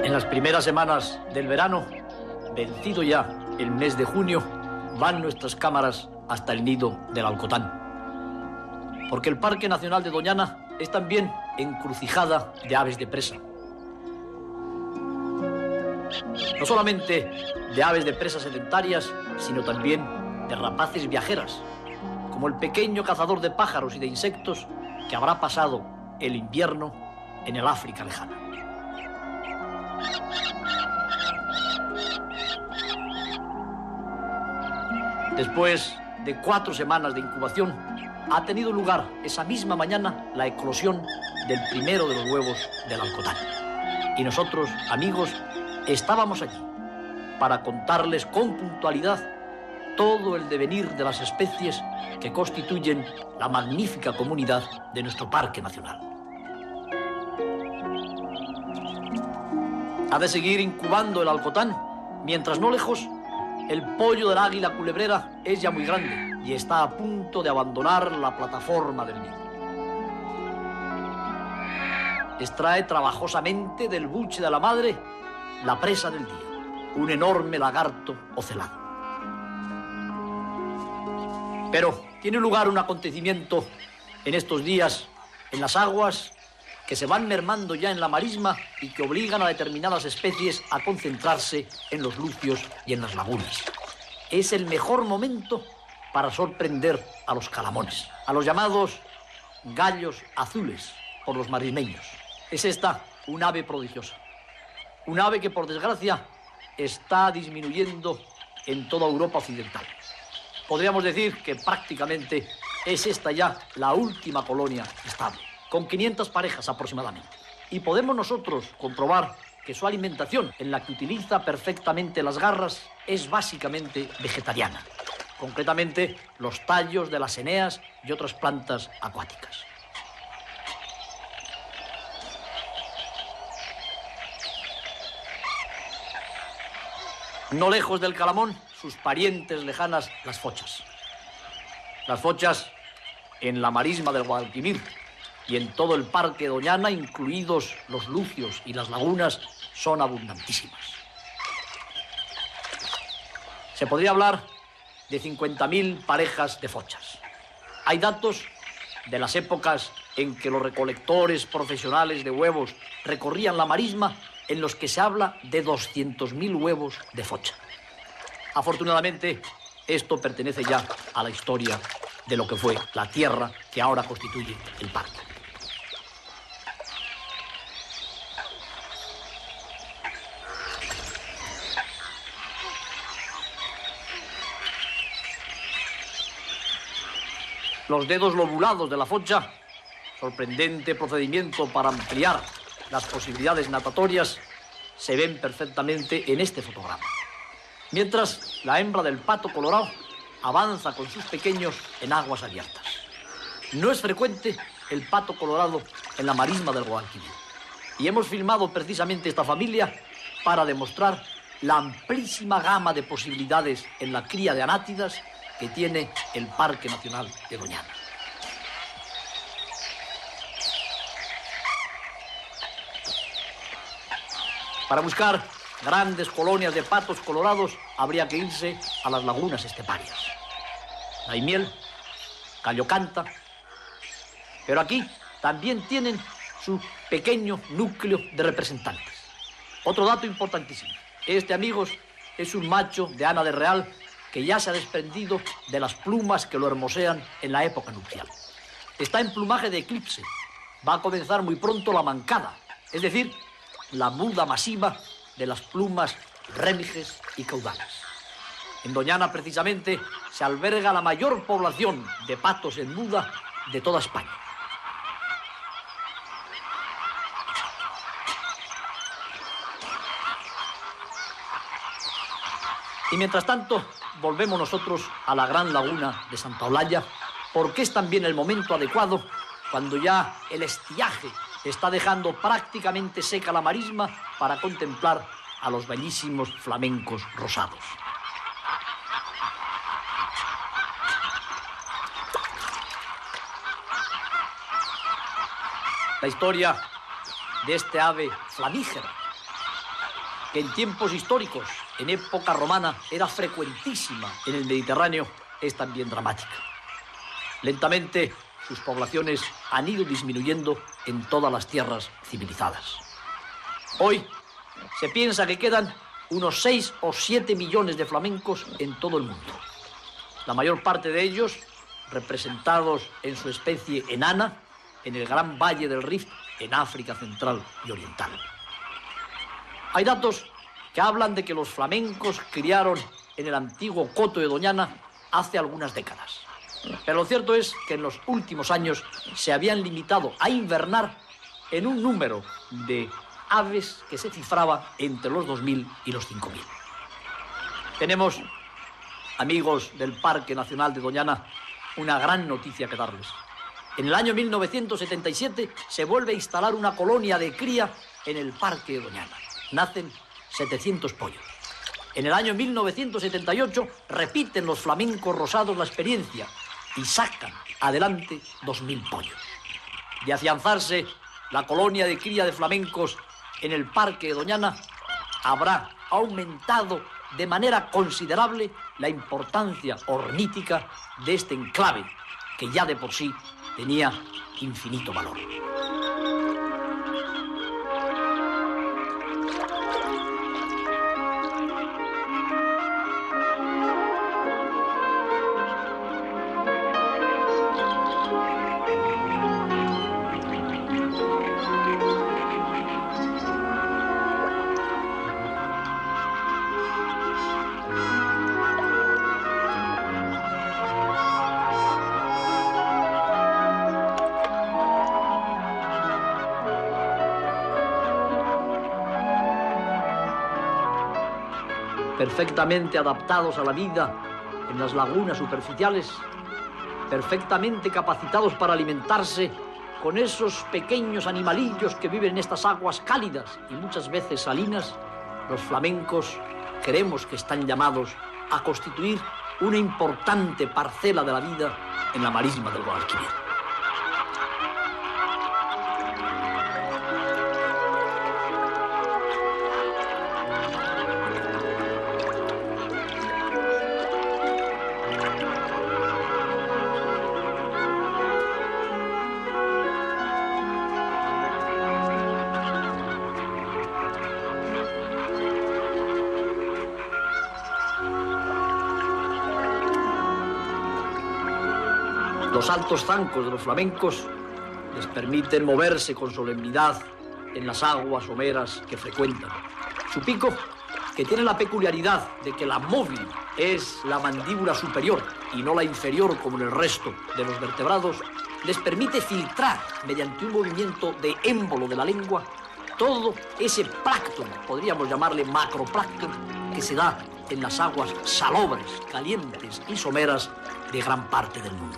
En las primeras semanas del verano, vencido ya el mes de junio, van nuestras cámaras hasta el nido del Alcotán. Porque el Parque Nacional de Doñana es también encrucijada de aves de presa. No solamente de aves de presa sedentarias, sino también de rapaces viajeras, como el pequeño cazador de pájaros y de insectos que habrá pasado el invierno en el África lejana. Después de 4 semanas de incubación, ha tenido lugar esa misma mañana la eclosión del primero de los huevos del Alcotán. Y nosotros, amigos, estábamos allí para contarles con puntualidad todo el devenir de las especies que constituyen la magnífica comunidad de nuestro Parque Nacional. Ha de seguir incubando el Alcotán, mientras no lejos el pollo del águila culebrera es ya muy grande y está a punto de abandonar la plataforma del nido. Extrae trabajosamente del buche de la madre la presa del día, un enorme lagarto ocelado. Pero tiene lugar un acontecimiento en estos días en las aguas que se van mermando ya en la marisma y que obligan a determinadas especies a concentrarse en los lucios y en las lagunas. Es el mejor momento para sorprender a los calamones, a los llamados gallos azules por los marismeños. Es esta un ave prodigiosa, un ave que por desgracia está disminuyendo en toda Europa occidental. Podríamos decir que prácticamente es esta ya la última colonia estable, con 500 parejas aproximadamente. Y podemos nosotros comprobar que su alimentación, en la que utiliza perfectamente las garras, es básicamente vegetariana. Concretamente, los tallos de las eneas y otras plantas acuáticas. No lejos del calamón, sus parientes lejanas, las fochas. Las fochas en la marisma del Guadalquivir y en todo el Parque Doñana, incluidos los lucios y las lagunas, son abundantísimas. Se podría hablar de 50.000 parejas de fochas. Hay datos de las épocas en que los recolectores profesionales de huevos recorrían la marisma, en los que se habla de 200.000 huevos de focha. Afortunadamente, esto pertenece ya a la historia de lo que fue la tierra que ahora constituye el parque. Los dedos lobulados de la focha, sorprendente procedimiento para ampliar las posibilidades natatorias, se ven perfectamente en este fotograma. Mientras la hembra del pato colorado avanza con sus pequeños en aguas abiertas. No es frecuente el pato colorado en la marisma del Guadalquivir. Y hemos filmado precisamente esta familia para demostrar la amplísima gama de posibilidades en la cría de anátidas que tiene el Parque Nacional de Doñana. Para buscar grandes colonias de patos colorados habría que irse a las lagunas esteparias. Daimiel, Callocanta, pero aquí también tienen su pequeño núcleo de representantes. Otro dato importantísimo. Este, amigos, es un macho de Ana de Real que ya se ha desprendido de las plumas que lo hermosean en la época nupcial. Está en plumaje de eclipse. Va a comenzar muy pronto la mancada, es decir, la muda masiva de las plumas rémiges y caudales. En Doñana, precisamente, se alberga la mayor población de patos en muda de toda España. Y mientras tanto, volvemos nosotros a la gran laguna de Santa Olalla, porque es también el momento adecuado cuando ya el estiaje está dejando prácticamente seca la marisma para contemplar a los bellísimos flamencos rosados. La historia de este ave flamígera que en tiempos históricos, en época romana, era frecuentísima en el Mediterráneo, es también dramática. Lentamente, sus poblaciones han ido disminuyendo en todas las tierras civilizadas. Hoy se piensa que quedan unos 6 o 7 millones de flamencos en todo el mundo. La mayor parte de ellos representados en su especie enana en el gran valle del Rift, en África Central y Oriental. Hay datos que hablan de que los flamencos criaron en el antiguo coto de Doñana hace algunas décadas. Pero lo cierto es que en los últimos años se habían limitado a invernar en un número de aves que se cifraba entre los 2.000 y los 5.000. Tenemos, amigos del Parque Nacional de Doñana, una gran noticia que darles. En el año 1977 se vuelve a instalar una colonia de cría en el Parque de Doñana. Nacen 700 pollos. En el año 1978 repiten los flamencos rosados la experiencia y sacan adelante 2.000 pollos. De afianzarse la colonia de cría de flamencos en el Parque de Doñana, habrá aumentado de manera considerable la importancia ornítica de este enclave, que ya de por sí tenía infinito valor. Perfectamente adaptados a la vida en las lagunas superficiales, perfectamente capacitados para alimentarse con esos pequeños animalillos que viven en estas aguas cálidas y muchas veces salinas, los flamencos creemos que están llamados a constituir una importante parcela de la vida en la marisma del Guadalquivir. Los altos zancos de los flamencos les permiten moverse con solemnidad en las aguas someras que frecuentan. Su pico, que tiene la peculiaridad de que la móvil es la mandíbula superior y no la inferior como en el resto de los vertebrados, les permite filtrar mediante un movimiento de émbolo de la lengua todo ese plancton, podríamos llamarle macroplancton, que se da en las aguas salobres, calientes y someras de gran parte del mundo.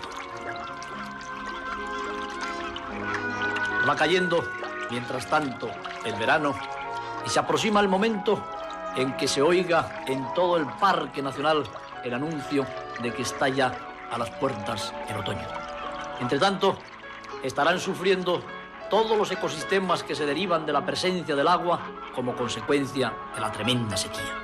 Va cayendo, mientras tanto, el verano y se aproxima el momento en que se oiga en todo el Parque Nacional el anuncio de que está ya a las puertas el otoño. Entre tanto, estarán sufriendo todos los ecosistemas que se derivan de la presencia del agua como consecuencia de la tremenda sequía.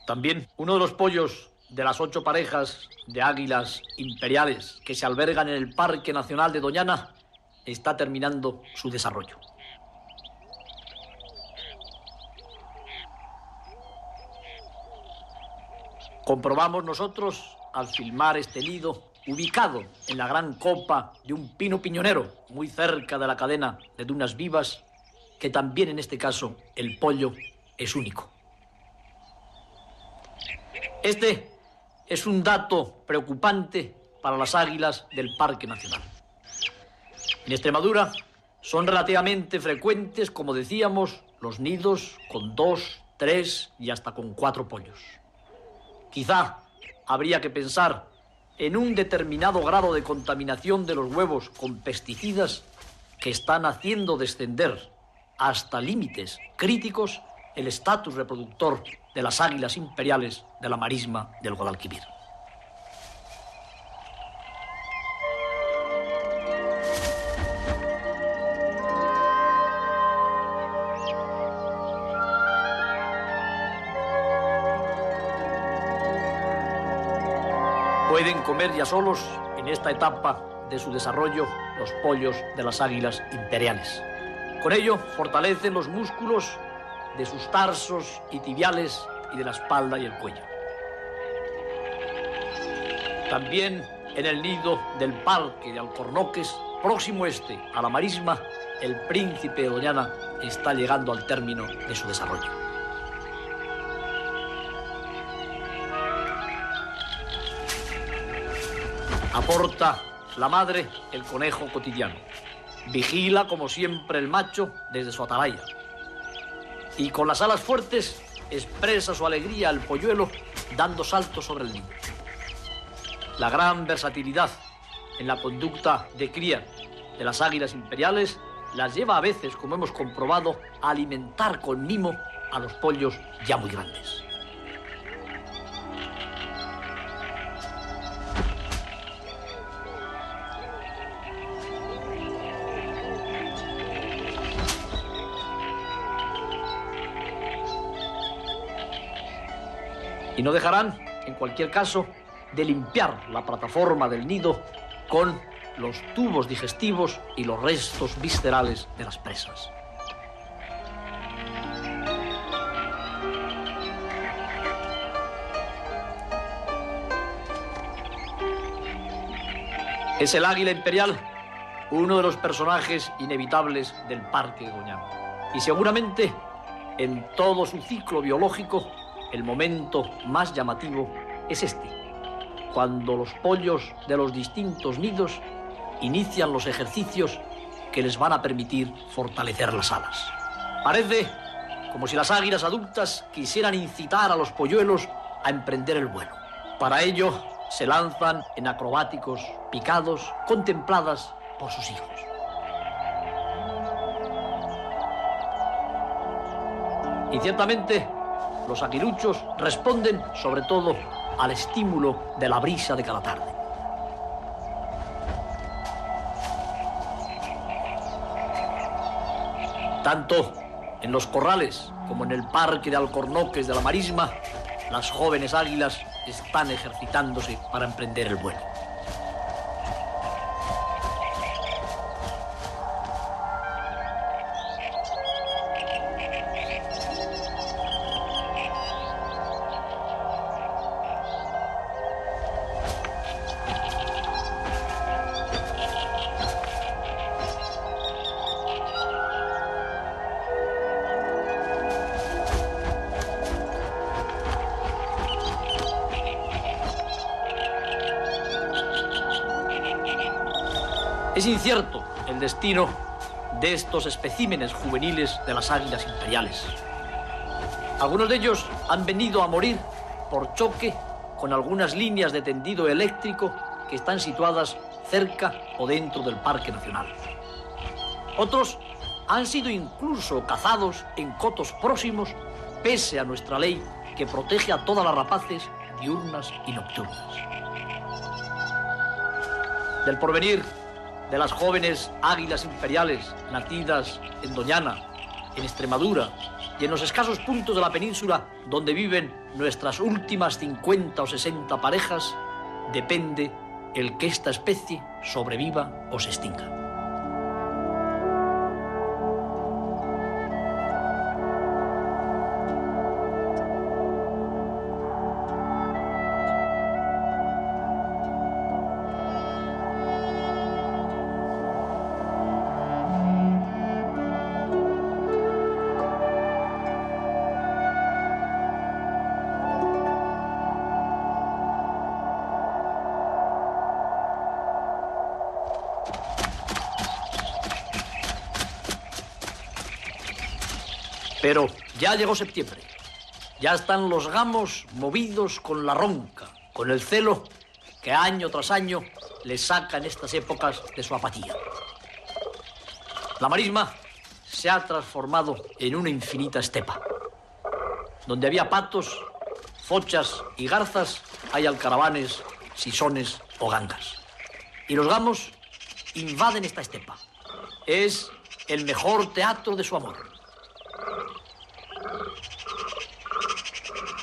También uno de los pollos de las 8 parejas de águilas imperiales que se albergan en el Parque Nacional de Doñana está terminando su desarrollo. Comprobamos nosotros, al filmar este nido, ubicado en la gran copa de un pino piñonero, muy cerca de la cadena de dunas vivas, que también en este caso el pollo es único. Este es un dato preocupante para las águilas del Parque Nacional. En Extremadura son relativamente frecuentes, como decíamos, los nidos con 2, 3 y hasta con 4 pollos. Quizá habría que pensar en un determinado grado de contaminación de los huevos con pesticidas que están haciendo descender hasta límites críticos el estatus reproductor de las águilas imperiales de la marisma del Guadalquivir. Pueden comer ya solos, en esta etapa de su desarrollo, los pollos de las águilas imperiales. Con ello, fortalecen los músculos de sus tarsos y tibiales y de la espalda y el cuello. También en el nido del parque de Alcornoques, próximo a la marisma, el príncipe de Doñana está llegando al término de su desarrollo. Aporta la madre el conejo cotidiano. Vigila, como siempre, el macho desde su atalaya. Y con las alas fuertes expresa su alegría al polluelo dando saltos sobre el nido. La gran versatilidad en la conducta de cría de las águilas imperiales las lleva a veces, como hemos comprobado, a alimentar con mimo a los pollos ya muy grandes. Y no dejarán, en cualquier caso, de limpiar la plataforma del nido con los tubos digestivos y los restos viscerales de las presas. Es el águila imperial uno de los personajes inevitables del Parque de Doñana. Y seguramente, en todo su ciclo biológico, el momento más llamativo es este, cuando los pollos de los distintos nidos inician los ejercicios que les van a permitir fortalecer las alas. Parece como si las águilas adultas quisieran incitar a los polluelos a emprender el vuelo. Para ello, se lanzan en acrobáticos picados contempladas por sus hijos. Y ciertamente, los aguiluchos responden sobre todo al estímulo de la brisa de cada tarde. Tanto en los corrales como en el parque de Alcornoques de la marisma, las jóvenes águilas están ejercitándose para emprender el vuelo. Es incierto el destino de estos especímenes juveniles de las águilas imperiales. Algunos de ellos han venido a morir por choque con algunas líneas de tendido eléctrico que están situadas cerca o dentro del Parque Nacional. Otros han sido incluso cazados en cotos próximos, pese a nuestra ley que protege a todas las rapaces diurnas y nocturnas. Del porvenir de las jóvenes águilas imperiales nacidas en Doñana, en Extremadura y en los escasos puntos de la península donde viven nuestras últimas 50 o 60 parejas, depende el que esta especie sobreviva o se extinga. Pero ya llegó septiembre. Ya están los gamos movidos con la ronca, con el celo que año tras año les saca en estas épocas de su apatía. La marisma se ha transformado en una infinita estepa. Donde había patos, fochas y garzas, hay alcaravanes, sisones o gangas. Y los gamos invaden esta estepa. Es el mejor teatro de su amor.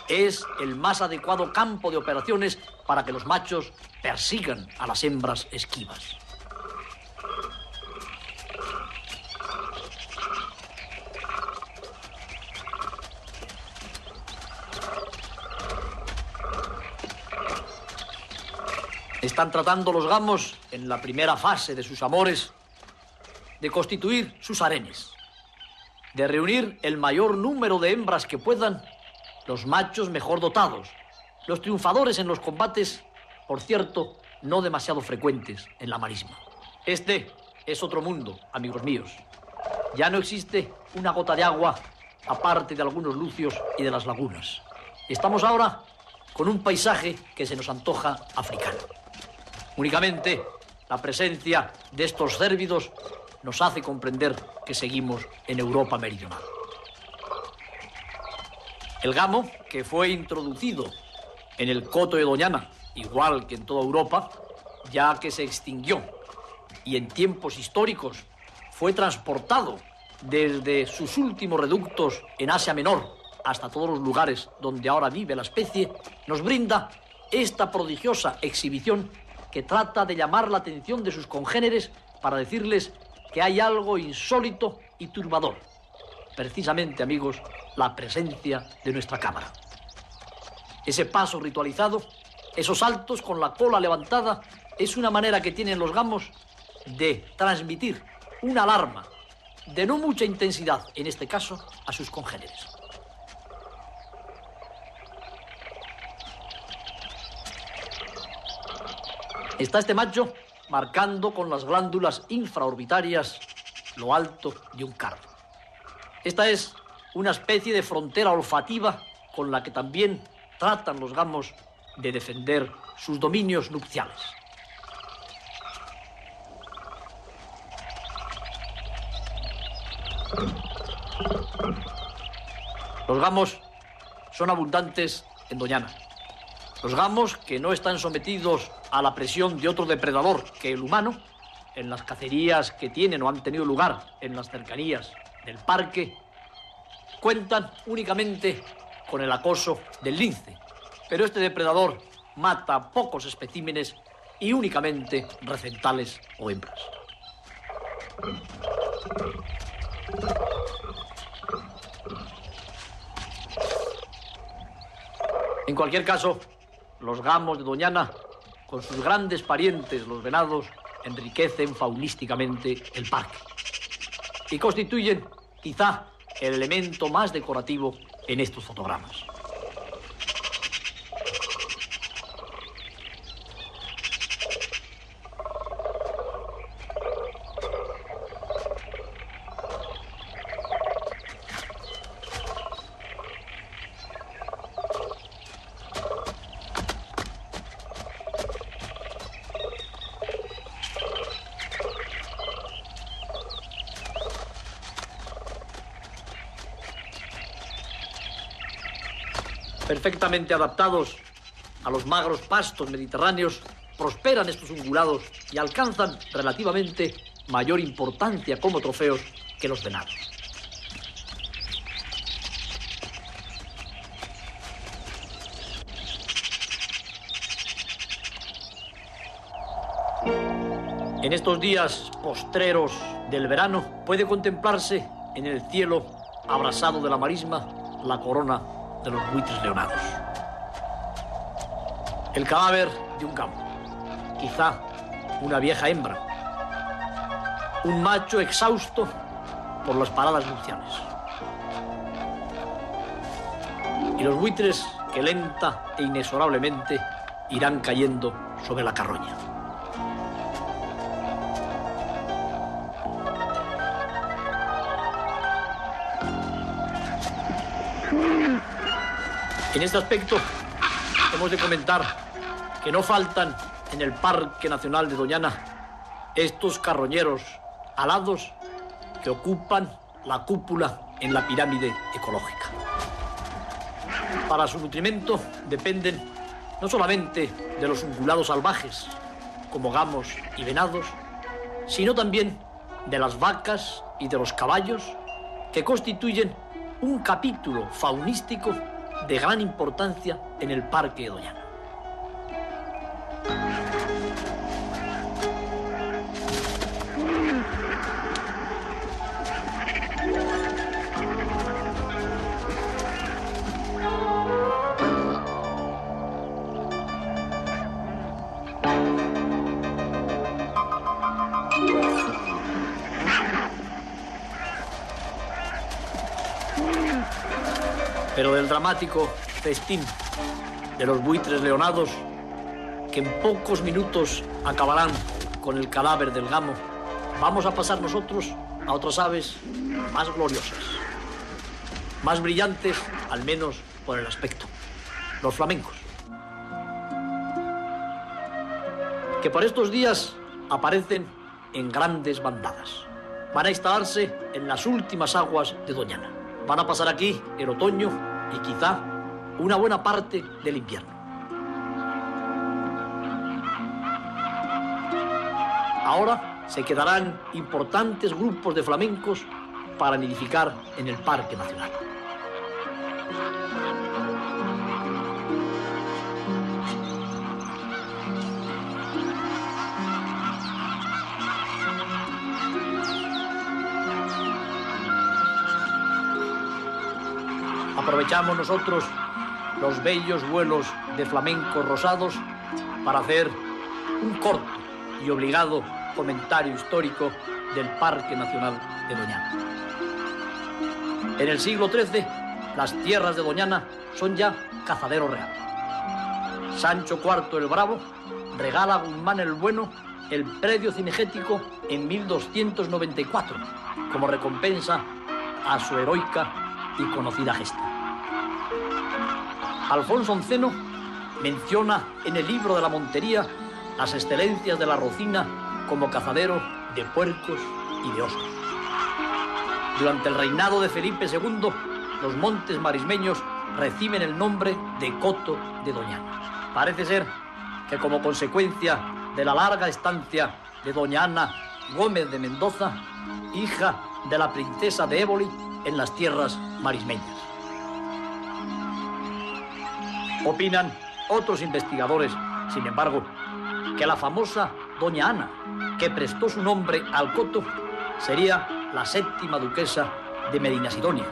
Es el más adecuado campo de operaciones para que los machos persigan a las hembras esquivas. Están tratando los gamos, en la primera fase de sus amores, de constituir sus harenes, de reunir el mayor número de hembras que puedan, los machos mejor dotados, los triunfadores en los combates, por cierto, no demasiado frecuentes en la marisma. Este es otro mundo, amigos míos. Ya no existe una gota de agua aparte de algunos lucios y de las lagunas. Estamos ahora con un paisaje que se nos antoja africano. Únicamente la presencia de estos cérvidos nos hace comprender que seguimos en Europa meridional. El gamo, que fue introducido en el coto de Doñana, igual que en toda Europa, ya que se extinguió y en tiempos históricos fue transportado desde sus últimos reductos en Asia Menor hasta todos los lugares donde ahora vive la especie, nos brinda esta prodigiosa exhibición que trata de llamar la atención de sus congéneres para decirles que hay algo insólito y turbador. Precisamente, amigos, la presencia de nuestra cámara. Ese paso ritualizado, esos saltos con la cola levantada, es una manera que tienen los gamos de transmitir una alarma de no mucha intensidad, en este caso, a sus congéneres. Está este macho marcando con las glándulas infraorbitarias lo alto de un cardo. Esta es una especie de frontera olfativa con la que también tratan los gamos de defender sus dominios nupciales. Los gamos son abundantes en Doñana. Los gamos que no están sometidos a la presión de otro depredador que el humano, en las cacerías que tienen o han tenido lugar en las cercanías del parque, cuentan únicamente con el acoso del lince. Pero este depredador mata pocos especímenes y únicamente recentales o hembras. En cualquier caso, los gamos de Doñana, con sus grandes parientes, los venados, enriquecen faunísticamente el parque y constituyen, quizá, el elemento más decorativo en estos fotogramas. Perfectamente adaptados a los magros pastos mediterráneos, prosperan estos ungulados y alcanzan relativamente mayor importancia como trofeos que los venados. En estos días postreros del verano puede contemplarse en el cielo abrasado de la marisma la corona de los buitres leonados. El cadáver de un gamo, quizá una vieja hembra, un macho exhausto por las paradas nupciales. Y los buitres que lenta e inexorablemente irán cayendo sobre la carroña. En este aspecto, hemos de comentar que no faltan en el Parque Nacional de Doñana estos carroñeros alados que ocupan la cúpula en la pirámide ecológica. Para su nutrimento dependen no solamente de los ungulados salvajes, como gamos y venados, sino también de las vacas y de los caballos, que constituyen un capítulo faunístico de gran importancia en el Parque de Doñana. Pero del dramático festín de los buitres leonados, que en pocos minutos acabarán con el cadáver del gamo, vamos a pasar nosotros a otras aves más gloriosas, más brillantes, al menos por el aspecto: los flamencos, que por estos días aparecen en grandes bandadas. Van a instalarse en las últimas aguas de Doñana. Van a pasar aquí el otoño y quizá una buena parte del invierno. Ahora se quedarán importantes grupos de flamencos para nidificar en el Parque Nacional. Aprovechamos nosotros los bellos vuelos de flamencos rosados para hacer un corto y obligado comentario histórico del Parque Nacional de Doñana. En el siglo XIII, las tierras de Doñana son ya cazadero real. Sancho IV el Bravo regala a Guzmán el Bueno el predio cinegético en 1294, como recompensa a su heroica y conocida gesta. Alfonso XI menciona en el libro de la Montería las excelencias de la Rocina como cazadero de puercos y de osos. Durante el reinado de Felipe II, los montes marismeños reciben el nombre de Coto de Doñana. Parece ser que como consecuencia de la larga estancia de doña Ana Gómez de Mendoza, hija de la princesa de Éboli, en las tierras marismeñas. Opinan otros investigadores, sin embargo, que la famosa doña Ana, que prestó su nombre al coto, sería la séptima duquesa de Medinasidonia,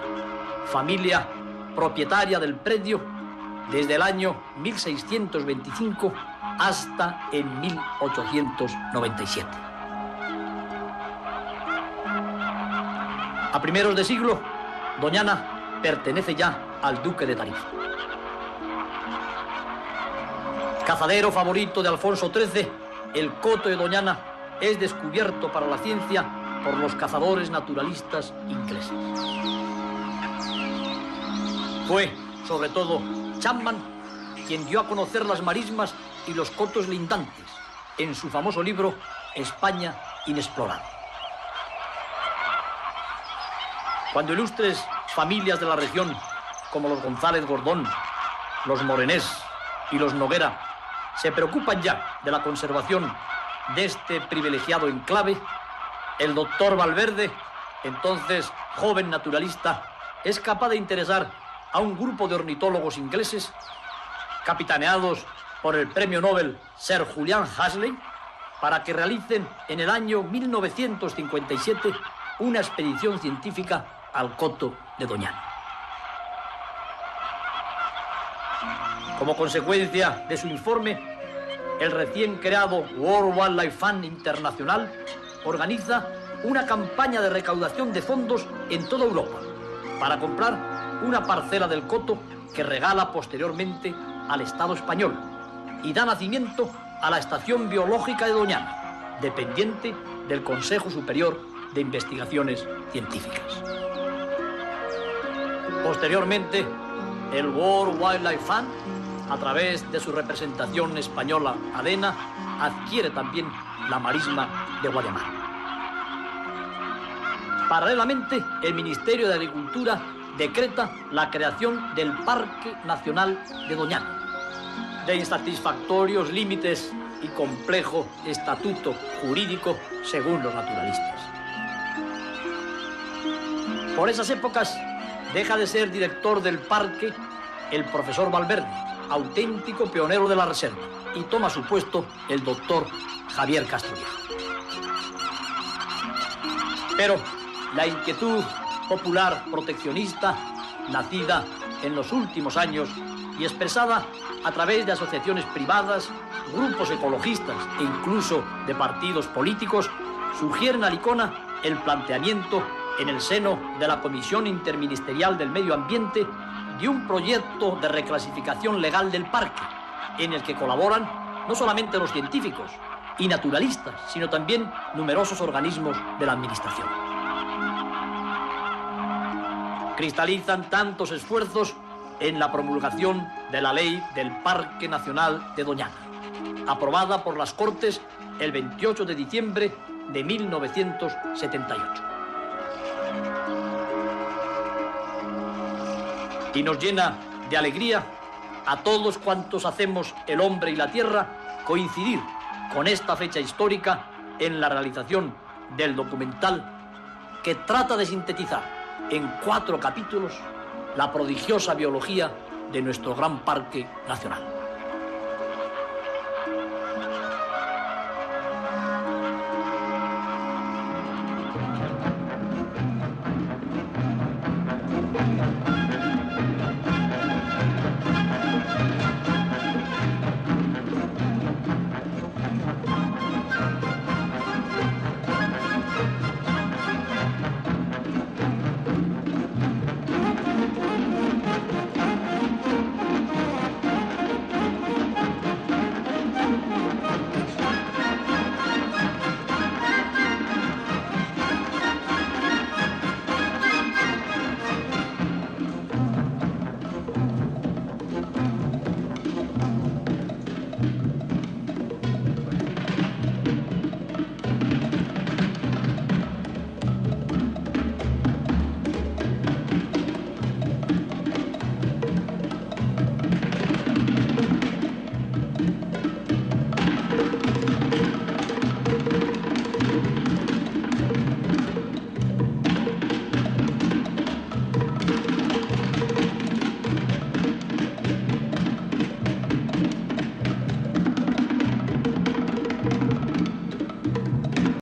familia propietaria del predio desde el año 1625 hasta en 1897. A primeros de siglo, Doñana pertenece ya al duque de Tarifa. Cazadero favorito de Alfonso XIII, el coto de Doñana es descubierto para la ciencia por los cazadores naturalistas ingleses. Fue, sobre todo, Chapman quien dio a conocer las marismas y los cotos lindantes en su famoso libro España inexplorada. Cuando ilustres familias de la región, como los González Gordón, los Morenés y los Noguera, se preocupan ya de la conservación de este privilegiado enclave, el doctor Valverde, entonces joven naturalista, es capaz de interesar a un grupo de ornitólogos ingleses, capitaneados por el premio Nobel Sir Julian Huxley, para que realicen en el año 1957 una expedición científica al coto de Doñana. Como consecuencia de su informe, el recién creado World Wildlife Fund Internacional organiza una campaña de recaudación de fondos en toda Europa para comprar una parcela del coto que regala posteriormente al Estado español y da nacimiento a la Estación Biológica de Doñana, dependiente del Consejo Superior de Investigaciones Científicas. Posteriormente, el World Wildlife Fund, a través de su representación española ADENA, adquiere también la marisma de Guademar. Paralelamente, el Ministerio de Agricultura decreta la creación del Parque Nacional de Doñana, de insatisfactorios límites y complejo estatuto jurídico según los naturalistas. Por esas épocas deja de ser director del parque el profesor Valverde, auténtico pionero de la reserva, y toma su puesto el doctor Javier Castroviejo. Pero la inquietud popular proteccionista, nacida en los últimos años y expresada a través de asociaciones privadas, grupos ecologistas e incluso de partidos políticos, sugieren a Licona el planteamiento en el seno de la Comisión Interministerial del Medio Ambiente de un proyecto de reclasificación legal del parque, en el que colaboran no solamente los científicos y naturalistas, sino también numerosos organismos de la administración. Cristalizan tantos esfuerzos en la promulgación de la Ley del Parque Nacional de Doñana, aprobada por las Cortes el 28 de diciembre de 1978. Y nos llena de alegría a todos cuantos hacemos el hombre y la tierra coincidir con esta fecha histórica en la realización del documental que trata de sintetizar en 4 capítulos la prodigiosa biología de nuestro gran parque nacional.